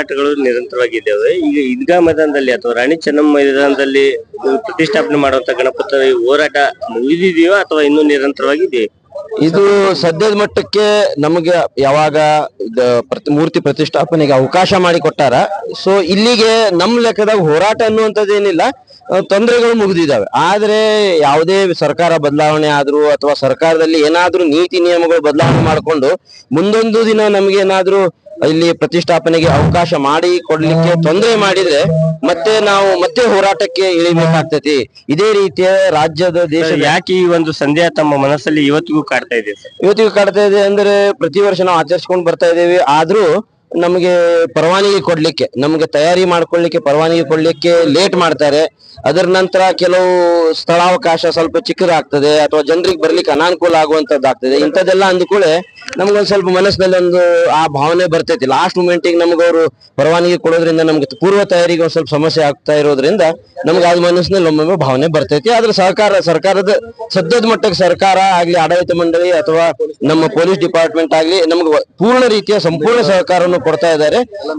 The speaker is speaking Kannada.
ಹೋರಾಟಗಳು ನಿರಂತರವಾಗಿದ್ದಾವೆ. ಈಗ ಈದ್ಗಾ ಮೈದಾನದಲ್ಲಿ ಅಥವಾ ರಾಣಿ ಚೆನ್ನಮ್ಮ ಮೈದಾನದಲ್ಲಿ ಪ್ರತಿಷ್ಠಾಪನೆ ಮಾಡುವಂತ ಗಣಪತಿ ಹೋರಾಟ ಮುಗಿದಿದೆಯೋ ಅಥವಾ ಇನ್ನೂ ನಿರಂತರವಾಗಿದೆಯೋ? ಇದು ಸದ್ಯದ ಮಟ್ಟಕ್ಕೆ ನಮಗೆ ಯಾವಾಗ ಮೂರ್ತಿ ಪ್ರತಿಷ್ಠಾಪನೆಗೆ ಅವಕಾಶ ಮಾಡಿ ಕೊಟ್ಟಾರ. ಸೊ ಇಲ್ಲಿಗೆ ನಮ್ ಲೆಕ್ಕದಾಗ ಹೋರಾಟ ಅನ್ನುವಂಥದ್ದೇನಿಲ್ಲ, ತೊಂದರೆಗಳು ಮುಗಿದಿದ್ದಾವೆ. ಆದ್ರೆ ಯಾವುದೇ ಸರ್ಕಾರ ಬದಲಾವಣೆ ಆದ್ರೂ ಅಥವಾ ಸರ್ಕಾರದಲ್ಲಿ ಏನಾದ್ರೂ ನೀತಿ ನಿಯಮಗಳು ಬದಲಾವಣೆ ಮಾಡಿಕೊಂಡು ಮುಂದೊಂದು ದಿನ ನಮ್ಗೆ ಏನಾದ್ರೂ ಇಲ್ಲಿ ಪ್ರತಿಷ್ಠಾಪನೆಗೆ ಅವಕಾಶ ಮಾಡಿ ಕೊಡ್ಲಿಕ್ಕೆ ತೊಂದರೆ ಮಾಡಿದ್ರೆ ನಾವು ಮತ್ತೆ ಹೋರಾಟಕ್ಕೆ ಇಳಿಬೇಕಾಗ್ತತಿ. ಇದೇ ರೀತಿಯ ರಾಜ್ಯದ ದೇಶದ ಯಾಕೆ ಈ ಒಂದು ಸಂದೇಹ ತಮ್ಮ ಮನಸ್ಸಲ್ಲಿ ಇವತ್ತಿಗೂ ಕಾಡ್ತಾ ಇದೆ? ಇವತ್ತಿಗೂ ಕಾಡ್ತಾ ಇದೆ ಅಂದ್ರೆ ಪ್ರತಿ ವರ್ಷ ನಾವು ಆಚರಿಸ್ಕೊಂಡು ಬರ್ತಾ ಇದ್ದೇವೆ. ಆದ್ರೂ ನಮಗೆ ಪರವಾನಗಿ ಕೊಡ್ಲಿಕ್ಕೆ, ನಮ್ಗೆ ತಯಾರಿ ಮಾಡ್ಕೊಳ್ಳಿಕ್ಕೆ ಪರವಾನಗಿ ಕೊಡ್ಲಿಕ್ಕೆ ಲೇಟ್ ಮಾಡ್ತಾರೆ. ಅದರ ನಂತರ ಕೆಲವು ಸ್ಥಳಾವಕಾಶ ಸ್ವಲ್ಪ ಚಿಕ್ಕದಾಗ್ತದೆ ಅಥವಾ ಜನರಿಗೆ ಬರ್ಲಿಕ್ಕೆ ಅನಾನುಕೂಲ ಆಗುವಂತದ್ದಾಗ್ತದೆ. ಇಂಥದ್ದೆಲ್ಲ ಅಂದ್ಕೂಳೆ ನಮ್ಗೊಂದ್ ಸ್ವಲ್ಪ ಮನಸ್ಸಿನಲ್ಲಿ ಒಂದು ಆ ಭಾವನೆ ಬರ್ತೈತಿ. ಲಾಸ್ಟ್ ಮೂಮೆಂಟಿಗೆ ನಮ್ಗೆ ಅವರು ಪರವಾನಗಿ ಕೊಡೋದ್ರಿಂದ ನಮ್ಗೆ ಪೂರ್ವ ತಯಾರಿಗೆ ಒಂದ್ ಸ್ವಲ್ಪ ಸಮಸ್ಯೆ ಆಗ್ತಾ ಇರೋದ್ರಿಂದ ನಮ್ಗೆ ಅದ್ ಮನಸ್ಸಿನಲ್ಲಿ ಒಮ್ಮೊಮ್ಮೆ ಭಾವನೆ ಬರ್ತೈತಿ. ಆದ್ರೆ ಸರ್ಕಾರದ ಸದ್ಯದ ಮಟ್ಟಕ್ಕೆ ಸರ್ಕಾರ ಆಗ್ಲಿ, ಆಡಳಿತ ಮಂಡಳಿ ಅಥವಾ ನಮ್ಮ ಪೊಲೀಸ್ ಡಿಪಾರ್ಟ್ಮೆಂಟ್ ಆಗ್ಲಿ ನಮ್ಗೆ ಪೂರ್ಣ ರೀತಿಯ ಸಂಪೂರ್ಣ ಸಹಕಾರವನ್ನು ಕೊಡ್ತಾ ಇದ್ದಾರೆ.